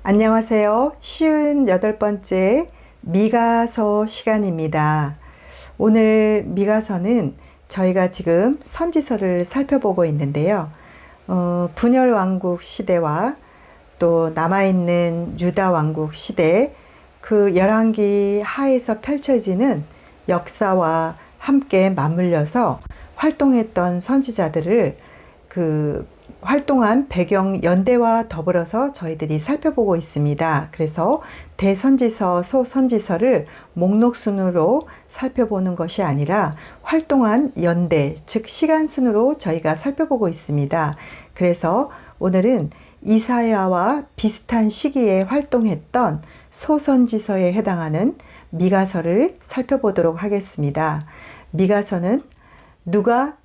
안녕하세요. 쉬운 8번째 미가서 시간입니다. 오늘 미가서는 저희가 지금 선지서를 살펴보고 있는데요. 분열 왕국 시대와 또 남아있는 유다 왕국 시대, 그 열왕기 하에서 펼쳐지는 역사와 함께 맞물려서 활동했던 선지자들을 활동한 배경 연대와 더불어서 저희들이 살펴보고 있습니다. 그래서 대선지서, 소선지서를 목록 순으로 살펴보는 것이 아니라 활동한 연대, 즉 시간 순으로 저희가 살펴보고 있습니다. 그래서 오늘은 이사야와 비슷한 시기에 활동했던 소선지서에 해당하는 미가서를 살펴보도록 하겠습니다. 미가서는 누가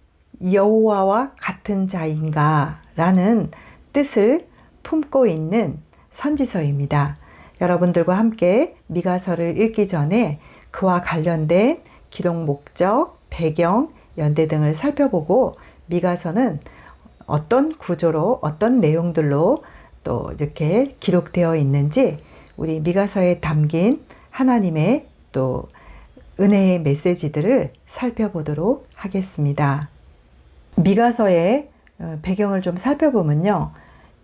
여호와와 같은 자인가 라는 뜻을 품고 있는 선지서입니다. 여러분들과 함께 미가서를 읽기 전에 그와 관련된 기록 목적, 배경, 연대 등을 살펴보고 미가서는 어떤 구조로 어떤 내용들로 또 이렇게 기록되어 있는지 우리 미가서에 담긴 하나님의 또 은혜의 메시지들을 살펴보도록 하겠습니다. 미가서의 배경을 좀 살펴보면요.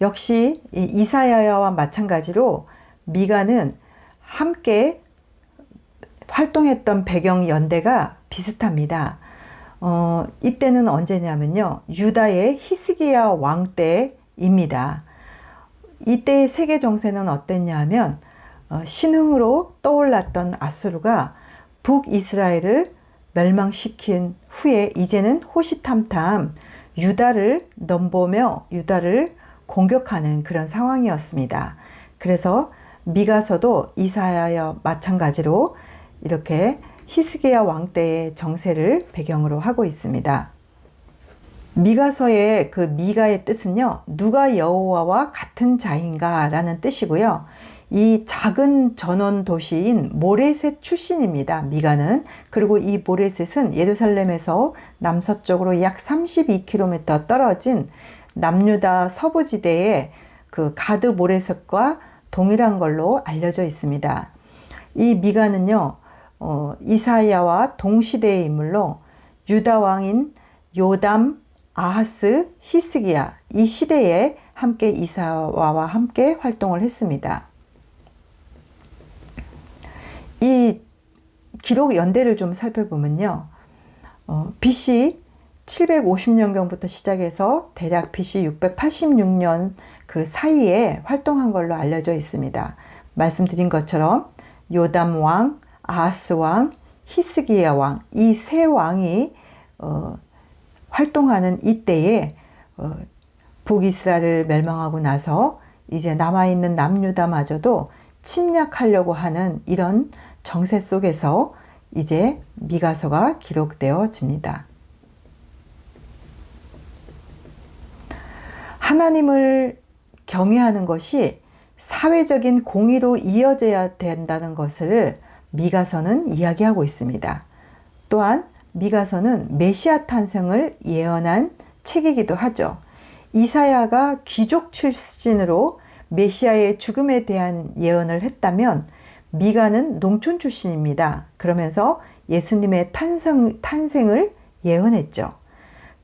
역시 이사야와 마찬가지로 미가는 함께 활동했던 배경 연대가 비슷합니다. 이때는 언제냐면요. 유다의 히스기야 왕 때입니다. 이때의 세계 정세는 어땠냐면 신흥으로 떠올랐던 아수르가 북이스라엘을 멸망시킨 후에 이제는 호시탐탐 유다를 넘보며 유다를 공격하는 그런 상황이었습니다. 그래서 미가서도 이사야와 마찬가지로 이렇게 히스기야 왕 때의 정세를 배경으로 하고 있습니다. 미가서의 그 미가의 뜻은요, 누가 여호와와 같은 자인가 라는 뜻이고요. 이 작은 전원 도시인 모레셋 출신입니다. 미가는. 그리고 이 모레셋은 예루살렘에서 남서쪽으로 약 32km 떨어진 남유다 서부지대의 그 가드 모레셋과 동일한 걸로 알려져 있습니다. 이 미가는요, 이사야와 동시대의 인물로 유다 왕인 요담, 아하스, 히스기야 이 시대에 함께 이사야와 함께 활동을 했습니다. 이 기록 연대를 좀 살펴보면요. BC 750년경부터 시작해서 대략 BC 686년 그 사이에 활동한 걸로 알려져 있습니다. 말씀드린 것처럼 요담 왕, 아하스 왕, 히스기야 왕, 이 세 왕이 활동하는 이때에 북이스라엘을 멸망하고 나서 이제 남아있는 남유다마저도 침략하려고 하는 이런 정세 속에서 이제 미가서가 기록되어집니다. 하나님을 경외하는 것이 사회적인 공의로 이어져야 된다는 것을 미가서는 이야기하고 있습니다. 또한 미가서는 메시아 탄생을 예언한 책이기도 하죠. 이사야가 귀족 출신으로 메시아의 죽음에 대한 예언을 했다면 미가는 농촌 출신입니다. 그러면서 예수님의 탄생을 예언했죠.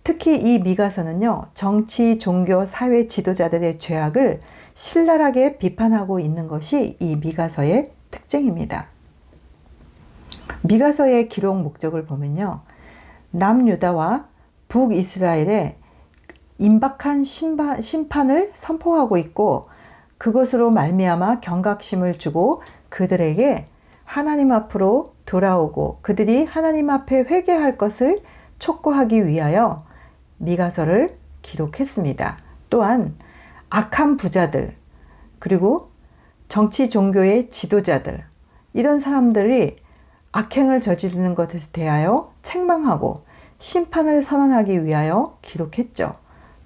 특히 이 미가서는요, 정치, 종교, 사회 지도자들의 죄악을 신랄하게 비판하고 있는 것이 이 미가서의 특징입니다. 미가서의 기록 목적을 보면요, 남유다와 북이스라엘의 임박한 심판을 선포하고 있고 그것으로 말미암아 경각심을 주고 그들에게 하나님 앞으로 돌아오고 그들이 하나님 앞에 회개할 것을 촉구하기 위하여 미가서를 기록했습니다. 또한 악한 부자들 그리고 정치 종교의 지도자들 이런 사람들이 악행을 저지르는 것에 대하여 책망하고 심판을 선언하기 위하여 기록했죠.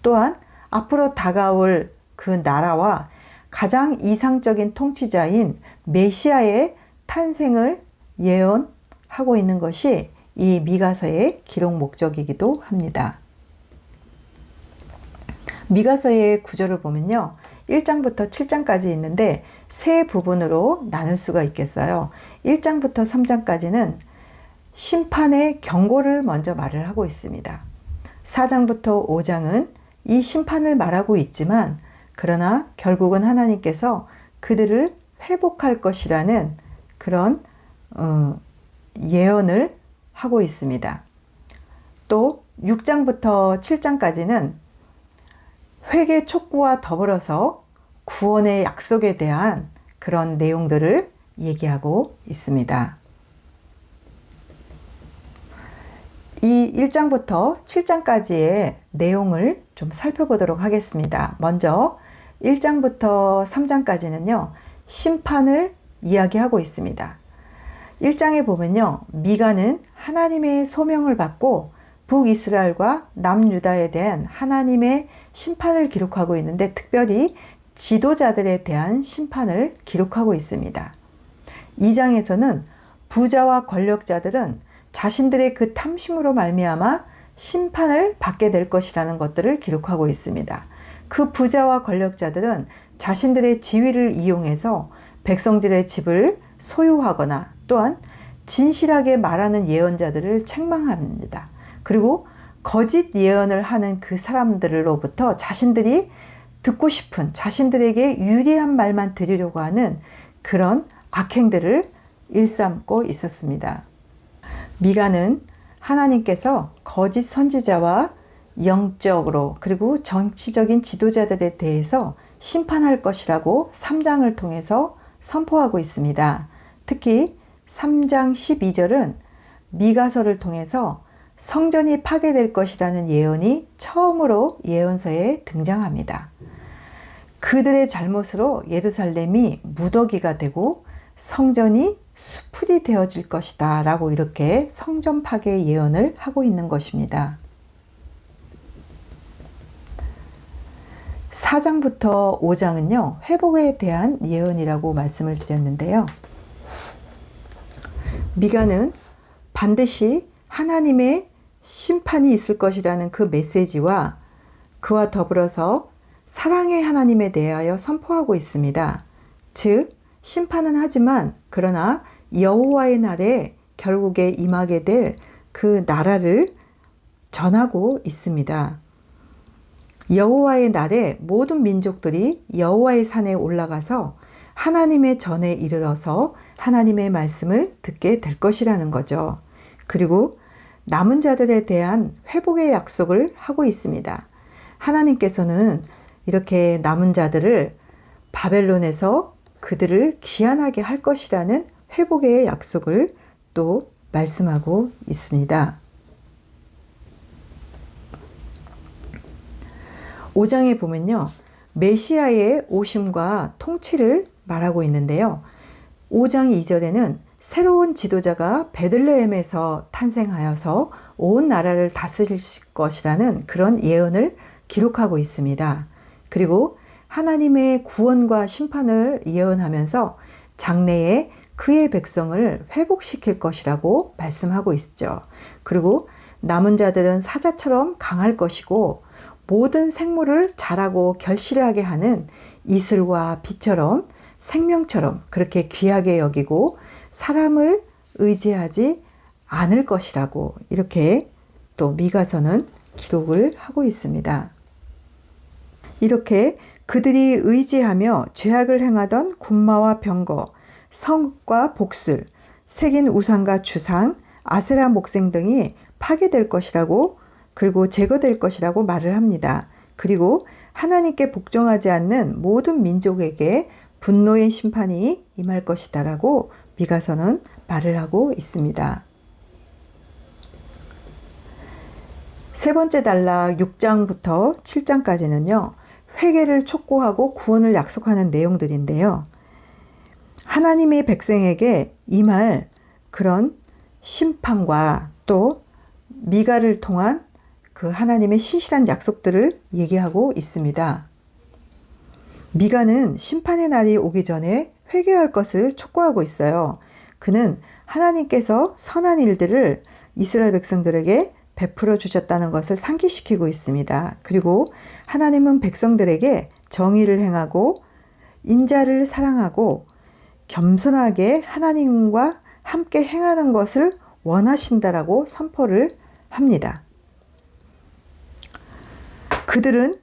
또한 앞으로 다가올 그 나라와 가장 이상적인 통치자인 메시아의 탄생을 예언하고 있는 것이 이 미가서의 기록 목적이기도 합니다. 미가서의 구조를 보면요. 1장부터 7장까지 있는데 세 부분으로 나눌 수가 있겠어요. 1장부터 3장까지는 심판의 경고를 먼저 말을 하고 있습니다. 4장부터 5장은 이 심판을 말하고 있지만 그러나 결국은 하나님께서 그들을 회복할 것이라는 그런 예언을 하고 있습니다. 또 6장부터 7장까지는 회개 촉구와 더불어서 구원의 약속에 대한 그런 내용들을 얘기하고 있습니다. 이 1장부터 7장까지의 내용을 좀 살펴보도록 하겠습니다. 먼저 1장부터 3장까지는요, 심판을 이야기하고 있습니다. 1장에 보면요, 미가는 하나님의 소명을 받고 북이스라엘과 남유다에 대한 하나님의 심판을 기록하고 있는데 특별히 지도자들에 대한 심판을 기록하고 있습니다. 2장에서는 부자와 권력자들은 자신들의 그 탐심으로 말미암아 심판을 받게 될 것이라는 것들을 기록하고 있습니다. 그 부자와 권력자들은 자신들의 지위를 이용해서 백성들의 집을 소유하거나 또한 진실하게 말하는 예언자들을 책망합니다. 그리고 거짓 예언을 하는 그 사람들로부터 자신들이 듣고 싶은, 자신들에게 유리한 말만 들으려고 하는 그런 악행들을 일삼고 있었습니다. 미가는 하나님께서 거짓 선지자와 영적으로 그리고 정치적인 지도자들에 대해서 심판할 것이라고 3장을 통해서 선포하고 있습니다. 특히 3장 12절은 미가서를 통해서 성전이 파괴될 것이라는 예언이 처음으로 예언서에 등장합니다. 그들의 잘못으로 예루살렘이 무더기가 되고 성전이 수풀이 되어질 것이다 라고 이렇게 성전 파괴 예언을 하고 있는 것입니다. 4장부터 5장은요, 회복에 대한 예언이라고 말씀을 드렸는데요. 미가는 반드시 하나님의 심판이 있을 것이라는 그 메시지와 그와 더불어서 사랑의 하나님에 대하여 선포하고 있습니다. 즉, 심판은 하지만 그러나 여호와의 날에 결국에 임하게 될 그 나라를 전하고 있습니다. 여호와의 날에 모든 민족들이 여호와의 산에 올라가서 하나님의 전에 이르러서 하나님의 말씀을 듣게 될 것이라는 거죠. 그리고 남은 자들에 대한 회복의 약속을 하고 있습니다. 하나님께서는 이렇게 남은 자들을 바벨론에서 그들을 귀환하게 할 것이라는 회복의 약속을 또 말씀하고 있습니다. 5장에 보면요, 메시아의 오심과 통치를 말하고 있는데요. 5장 2절에는 새로운 지도자가 베들레헴에서 탄생하여서 온 나라를 다스릴 것이라는 그런 예언을 기록하고 있습니다. 그리고 하나님의 구원과 심판을 예언하면서 장래에 그의 백성을 회복시킬 것이라고 말씀하고 있죠. 그리고 남은 자들은 사자처럼 강할 것이고 모든 생물을 자라고 결실하게 하는 이슬과 비처럼 생명처럼 그렇게 귀하게 여기고 사람을 의지하지 않을 것이라고 이렇게 또 미가서는 기록을 하고 있습니다. 이렇게 그들이 의지하며 죄악을 행하던 군마와 병거, 성과 복술, 새긴 우상과 주상, 아세라 목생 등이 파괴될 것이라고 그리고 제거될 것이라고 말을 합니다. 그리고 하나님께 복종하지 않는 모든 민족에게 분노의 심판이 임할 것이다라고 미가서는 말을 하고 있습니다. 세 번째 단락 6장부터 7장까지는요. 회개를 촉구하고 구원을 약속하는 내용들인데요. 하나님의 백성에게 임할 그런 심판과 또 미가를 통한 그 하나님의 신실한 약속들을 얘기하고 있습니다. 미가는 심판의 날이 오기 전에 회개할 것을 촉구하고 있어요. 그는 하나님께서 선한 일들을 이스라엘 백성들에게 베풀어 주셨다는 것을 상기시키고 있습니다. 그리고 하나님은 백성들에게 정의를 행하고 인자를 사랑하고 겸손하게 하나님과 함께 행하는 것을 원하신다라고 선포를 합니다. 그들은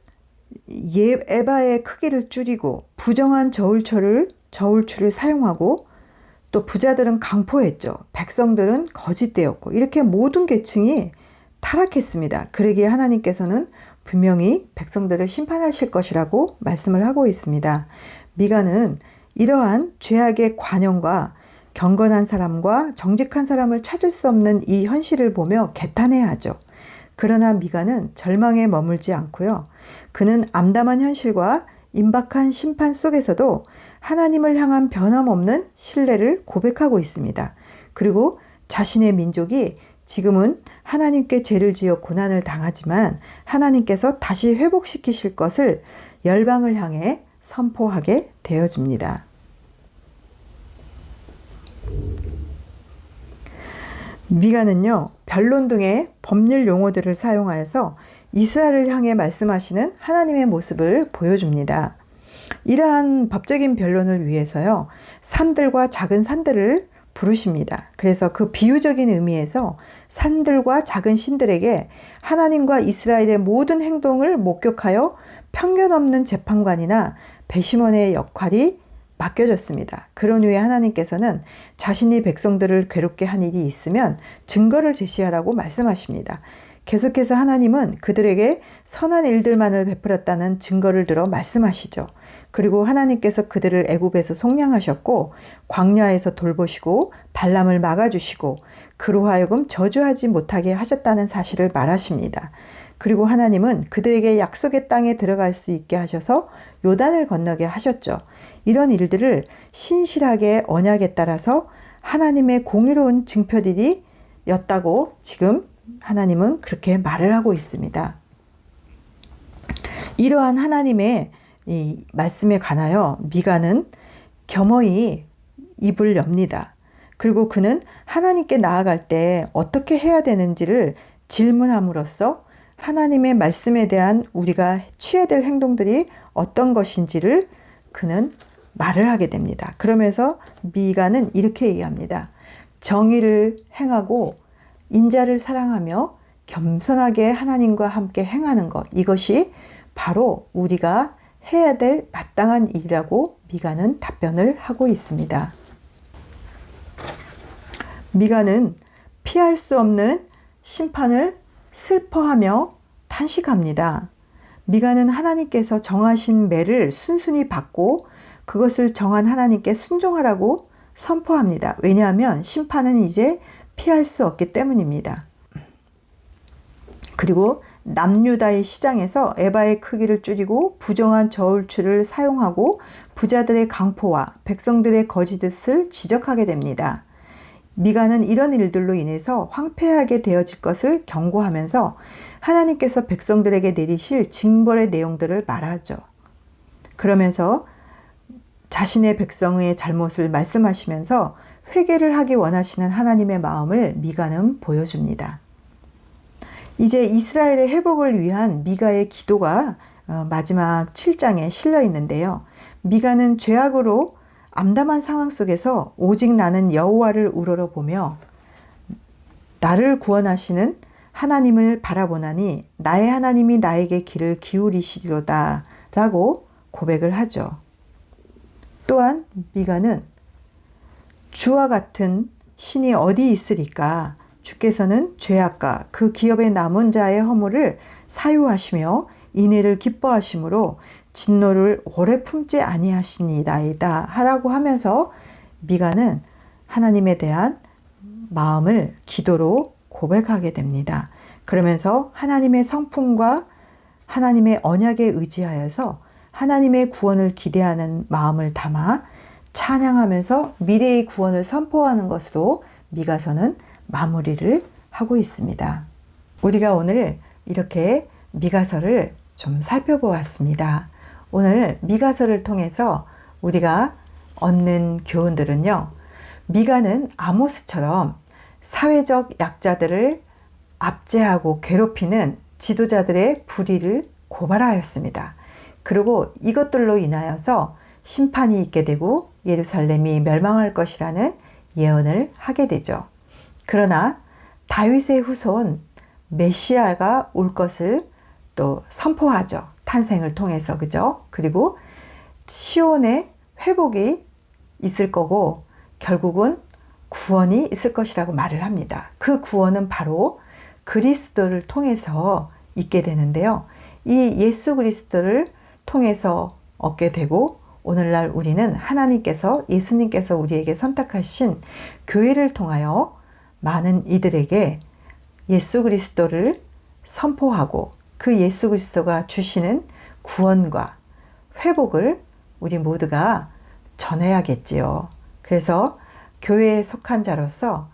에바의 크기를 줄이고 부정한 저울추를 사용하고 또 부자들은 강포했죠. 백성들은 거짓되었고 이렇게 모든 계층이 타락했습니다. 그러기에 하나님께서는 분명히 백성들을 심판하실 것이라고 말씀을 하고 있습니다. 미가는 이러한 죄악의 관영과 경건한 사람과 정직한 사람을 찾을 수 없는 이 현실을 보며 개탄해하죠. 그러나 미가는 절망에 머물지 않고요. 그는 암담한 현실과 임박한 심판 속에서도 하나님을 향한 변함없는 신뢰를 고백하고 있습니다. 그리고 자신의 민족이 지금은 하나님께 죄를 지어 고난을 당하지만 하나님께서 다시 회복시키실 것을 열방을 향해 선포하게 되어집니다. 미가는요, 변론 등의 법률 용어들을 사용하여서 이스라엘을 향해 말씀하시는 하나님의 모습을 보여줍니다. 이러한 법적인 변론을 위해서요, 산들과 작은 산들을 부르십니다. 그래서 그 비유적인 의미에서 산들과 작은 신들에게 하나님과 이스라엘의 모든 행동을 목격하여 편견 없는 재판관이나 배심원의 역할이 맡겨졌습니다. 그런 후에 하나님께서는 자신이 백성들을 괴롭게 한 일이 있으면 증거를 제시하라고 말씀하십니다. 계속해서 하나님은 그들에게 선한 일들만을 베풀었다는 증거를 들어 말씀하시죠. 그리고 하나님께서 그들을 애굽에서 속량하셨고 광야에서 돌보시고 발람을 막아주시고 그로 하여금 저주하지 못하게 하셨다는 사실을 말하십니다. 그리고 하나님은 그들에게 약속의 땅에 들어갈 수 있게 하셔서 요단을 건너게 하셨죠. 이런 일들을 신실하게 언약에 따라서 하나님의 공의로운 증표들이었다고 지금 하나님은 그렇게 말을 하고 있습니다. 이러한 하나님의 이 말씀에 관하여 미가는 겸허히 입을 엽니다. 그리고 그는 하나님께 나아갈 때 어떻게 해야 되는지를 질문함으로써 하나님의 말씀에 대한 우리가 취해야 될 행동들이 어떤 것인지를 그는 말을 하게 됩니다. 그러면서 미가는 이렇게 얘기합니다. 정의를 행하고 인자를 사랑하며 겸손하게 하나님과 함께 행하는 것, 이것이 바로 우리가 해야 될 마땅한 일이라고 미가는 답변을 하고 있습니다. 미가는 피할 수 없는 심판을 슬퍼하며 탄식합니다. 미가는 하나님께서 정하신 매를 순순히 받고 그것을 정한 하나님께 순종하라고 선포합니다. 왜냐하면 심판은 이제 피할 수 없기 때문입니다. 그리고 남유다의 시장에서 에바의 크기를 줄이고 부정한 저울추를 사용하고 부자들의 강포와 백성들의 거짓을 지적하게 됩니다. 미가는 이런 일들로 인해서 황폐하게 되어질 것을 경고하면서 하나님께서 백성들에게 내리실 징벌의 내용들을 말하죠. 그러면서 자신의 백성의 잘못을 말씀하시면서 회개를 하기 원하시는 하나님의 마음을 미가는 보여줍니다. 이제 이스라엘의 회복을 위한 미가의 기도가 마지막 7장에 실려 있는데요. 미가는 죄악으로 암담한 상황 속에서 오직 나는 여호와를 우러러보며 나를 구원하시는 하나님을 바라보나니 나의 하나님이 나에게 귀를 기울이시리로다 라고 고백을 하죠. 또한 미가는 주와 같은 신이 어디 있으리까? 주께서는 죄악과 그 기업에 남은 자의 허물을 사유하시며 인애를 기뻐하심으로 진노를 오래 품지 아니하시니이다 하라고 하면서 미가는 하나님에 대한 마음을 기도로 고백하게 됩니다. 그러면서 하나님의 성품과 하나님의 언약에 의지하여서 하나님의 구원을 기대하는 마음을 담아 찬양하면서 미래의 구원을 선포하는 것으로 미가서는 마무리를 하고 있습니다. 우리가 오늘 이렇게 미가서를 좀 살펴보았습니다. 오늘 미가서를 통해서 우리가 얻는 교훈들은요. 미가는 아모스처럼 사회적 약자들을 압제하고 괴롭히는 지도자들의 불의를 고발하였습니다. 그리고 이것들로 인하여서 심판이 있게 되고 예루살렘이 멸망할 것이라는 예언을 하게 되죠. 그러나 다윗의 후손 메시아가 올 것을 또 선포하죠. 탄생을 통해서, 그죠? 그리고 시온의 회복이 있을 거고 결국은 구원이 있을 것이라고 말을 합니다. 그 구원은 바로 그리스도를 통해서 있게 되는데요. 이 예수 그리스도를 통해서 얻게 되고 오늘날 우리는 예수님께서 우리에게 선택하신 교회를 통하여 많은 이들에게 예수 그리스도를 선포하고 그 예수 그리스도가 주시는 구원과 회복을 우리 모두가 전해야겠지요. 그래서 교회에 속한 자로서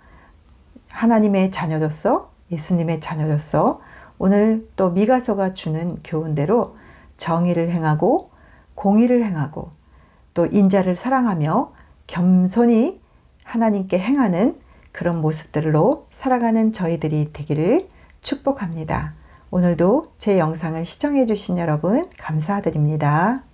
하나님의 자녀로서 예수님의 자녀로서 오늘 또 미가서가 주는 교훈대로 정의를 행하고 공의를 행하고 또 인자를 사랑하며 겸손히 하나님께 행하는 그런 모습들로 살아가는 저희들이 되기를 축복합니다. 오늘도 제 영상을 시청해 주신 여러분 감사드립니다.